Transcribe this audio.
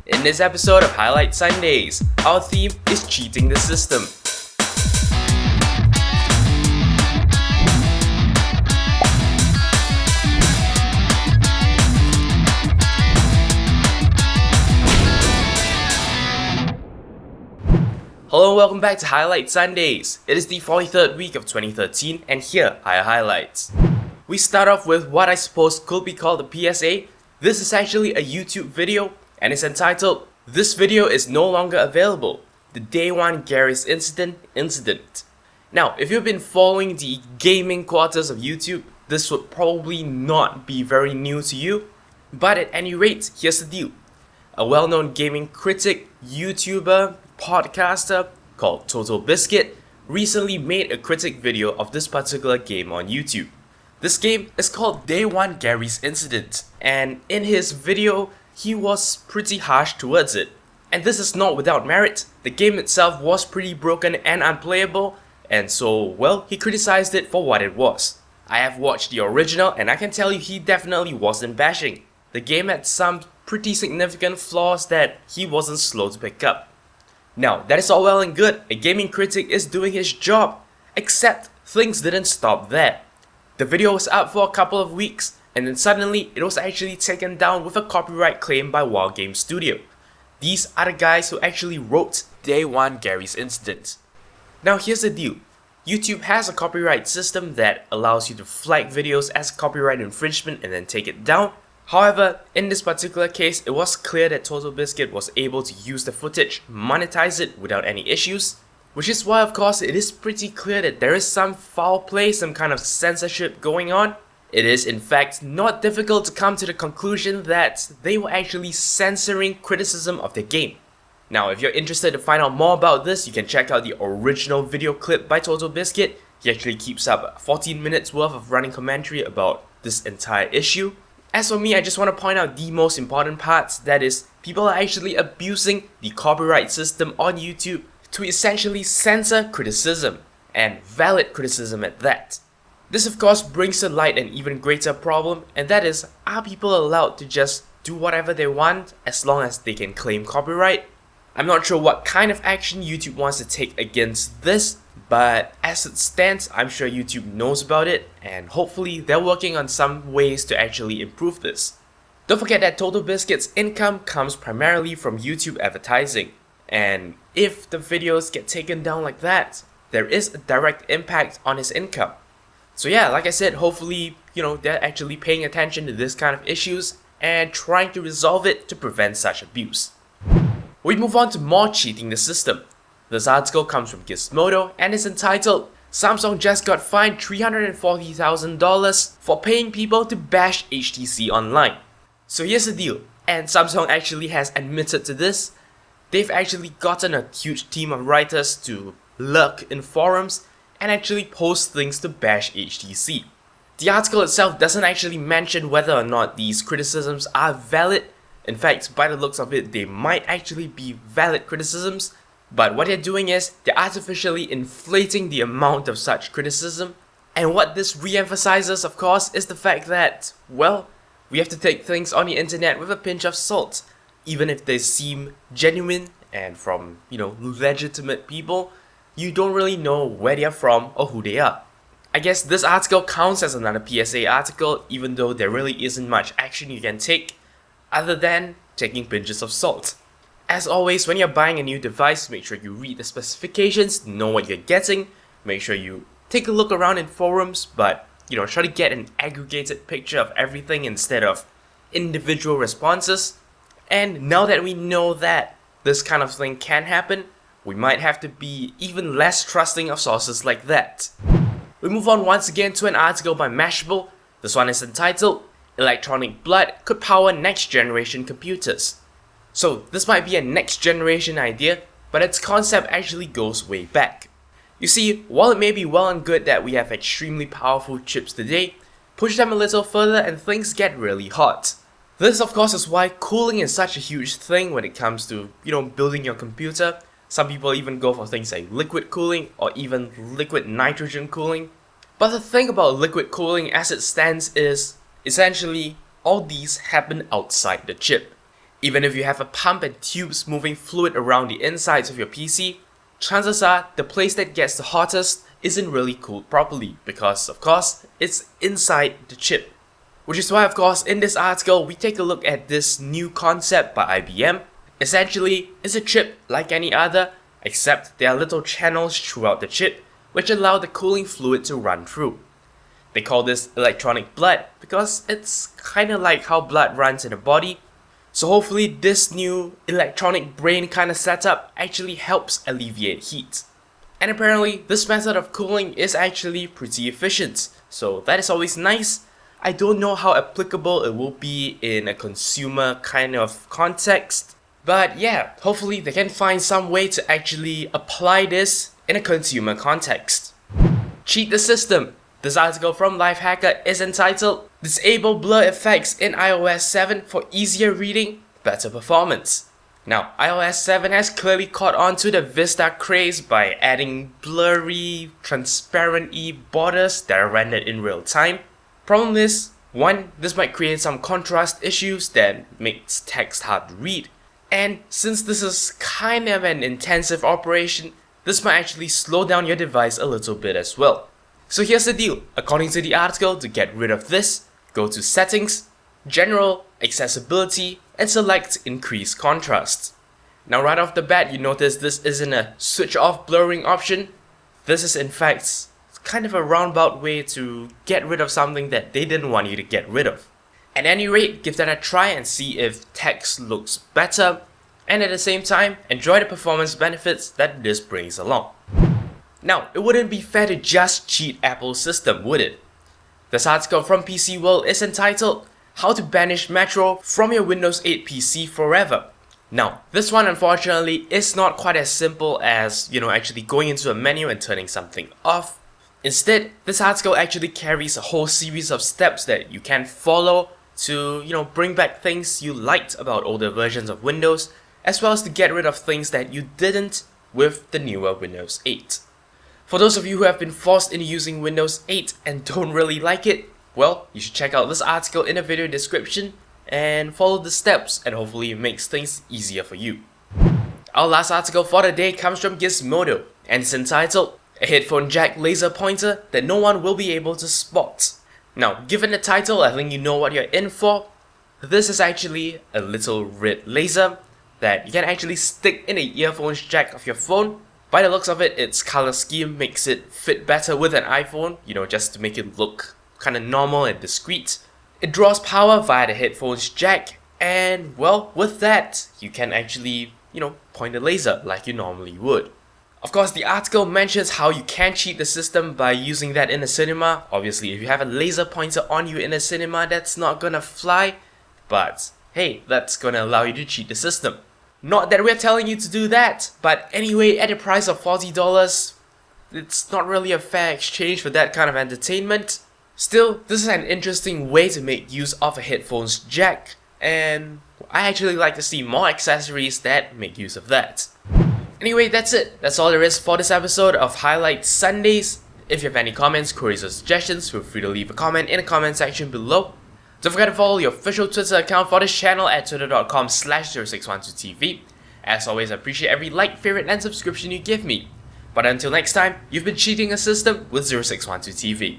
In this episode of Highlight Sundays, our theme is cheating the system. Hello and welcome back to Highlight Sundays. It is the 43rd week of 2013 and here are your highlights. We start off with what I suppose could be called a PSA. This is actually a YouTube video and it's entitled, "This video is no longer available. The Day 1 Garry's incident." Now, if you've been following the gaming quarters of YouTube, this would probably not be very new to you. But at any rate, here's the deal. A well-known gaming critic, YouTuber, podcaster called Total Biscuit recently made a critic video of this particular game on YouTube. This game is called Day 1 Garry's Incident, and in his video, he was pretty harsh towards it. And this is not without merit. The game itself was pretty broken and unplayable, and so, well, he criticized it for what it was. I have watched the original and I can tell you he definitely wasn't bashing. The game had some pretty significant flaws that he wasn't slow to pick up. Now, that is all well and good, a gaming critic is doing his job, except things didn't stop there. The video was up for a couple of weeks, and then suddenly it was actually taken down with a copyright claim by Wild Game Studio. These are the guys who actually wrote Day 1 Garry's Incident. Now here's the deal, YouTube has a copyright system that allows you to flag videos as copyright infringement and then take it down. However, in this particular case, it was clear that Total Biscuit was able to use the footage, monetize it without any issues, which is why of course it is pretty clear that there is some foul play, some kind of censorship going on. It is in fact not difficult to come to the conclusion that they were actually censoring criticism of the game. Now, if you're interested to find out more about this, you can check out the original video clip by Total Biscuit. He actually keeps up 14 minutes worth of running commentary about this entire issue. As for me, I just want to point out the most important parts, that is, people are actually abusing the copyright system on YouTube to essentially censor criticism, and valid criticism at that. This of course brings to light an even greater problem, and that is, are people allowed to just do whatever they want as long as they can claim copyright? I'm not sure what kind of action YouTube wants to take against this, but as it stands, I'm sure YouTube knows about it, and hopefully they're working on some ways to actually improve this. Don't forget that Total Biscuit's income comes primarily from YouTube advertising, and if the videos get taken down like that, there is a direct impact on his income. So yeah, like I said, hopefully, they're actually paying attention to this kind of issues and trying to resolve it to prevent such abuse. We move on to more cheating the system. This article comes from Gizmodo and is entitled, "Samsung just got fined $340,000 for paying people to bash HTC online." So here's the deal, and Samsung actually has admitted to this. They've actually gotten a huge team of writers to lurk in forums and actually post things to bash HTC. The article itself doesn't actually mention whether or not these criticisms are valid. In fact, by the looks of it, they might actually be valid criticisms, but what they're doing is they're artificially inflating the amount of such criticism. And what this re-emphasizes, of course, is the fact that, well, we have to take things on the internet with a pinch of salt. Even if they seem genuine and from, legitimate people, you don't really know where they are from or who they are. I guess this article counts as another PSA article, even though there really isn't much action you can take other than taking pinches of salt. As always, when you're buying a new device, make sure you read the specifications, know what you're getting, make sure you take a look around in forums, but try to get an aggregated picture of everything instead of individual responses. And now that we know that this kind of thing can happen, we might have to be even less trusting of sources like that. We move on once again to an article by Mashable. This one is entitled, "Electronic Blood Could Power Next Generation Computers." So this might be a next generation idea, but its concept actually goes way back. You see, while it may be well and good that we have extremely powerful chips today, push them a little further and things get really hot. This of course is why cooling is such a huge thing when it comes to, building your computer. Some people even go for things like liquid cooling or even liquid nitrogen cooling. But the thing about liquid cooling as it stands is, essentially, all these happen outside the chip. Even if you have a pump and tubes moving fluid around the insides of your PC, chances are the place that gets the hottest isn't really cooled properly because, of course, it's inside the chip. Which is why, of course, in this article, we take a look at this new concept by IBM. Essentially, it's a chip like any other, except there are little channels throughout the chip which allow the cooling fluid to run through. They call this electronic blood because it's kinda like how blood runs in a body. So hopefully this new electronic brain kind of setup actually helps alleviate heat. And apparently this method of cooling is actually pretty efficient, so that is always nice. I don't know how applicable it will be in a consumer kind of context, but yeah, hopefully they can find some way to actually apply this in a consumer context. Cheat the system. This article from Lifehacker is entitled Disable Blur Effects in iOS 7 for Easier Reading, Better Performance. Now, iOS 7 has clearly caught on to the Vista craze by adding blurry, transparent-y borders that are rendered in real time. Problem is, one, this might create some contrast issues that makes text hard to read. And since this is kind of an intensive operation, this might actually slow down your device a little bit as well. So here's the deal. According to the article, to get rid of this, go to Settings, General, Accessibility, and select Increase Contrast. Now right off the bat, you notice this isn't a switch off blurring option. This is in fact kind of a roundabout way to get rid of something that they didn't want you to get rid of. At any rate, give that a try and see if text looks better, and at the same time, enjoy the performance benefits that this brings along. Now, it wouldn't be fair to just cheat Apple's system, would it? This article from PCWorld is entitled How to Banish Metro from your Windows 8 PC Forever. Now, this one unfortunately is not quite as simple as, actually going into a menu and turning something off. Instead, this article actually carries a whole series of steps that you can follow to, bring back things you liked about older versions of Windows, as well as to get rid of things that you didn't with the newer Windows 8. For those of you who have been forced into using Windows 8 and don't really like it, well, you should check out this article in the video description and follow the steps, and hopefully it makes things easier for you. Our last article for the day comes from Gizmodo, and it's entitled A Headphone Jack Laser Pointer That No One Will Be Able to Spot. Now, given the title, I think you know what you're in for. This is actually a little red laser that you can actually stick in the earphones jack of your phone. By the looks of it, its color scheme makes it fit better with an iPhone, just to make it look kind of normal and discreet. It draws power via the headphones jack, and well, with that, you can actually, point the laser like you normally would. Of course, the article mentions how you can cheat the system by using that in a cinema. Obviously, if you have a laser pointer on you in a cinema, that's not gonna fly, but hey, that's gonna allow you to cheat the system. Not that we're telling you to do that, but anyway, at the price of $40, it's not really a fair exchange for that kind of entertainment. Still, this is an interesting way to make use of a headphones jack, and I actually like to see more accessories that make use of that. Anyway, that's it. That's all there is for this episode of Highlight Sundays. If you have any comments, queries, or suggestions, feel free to leave a comment in the comment section below. Don't forget to follow the official Twitter account for this channel at twitter.com/0612TV. As always, I appreciate every like, favorite, and subscription you give me. But until next time, you've been cheating a system with 0612TV.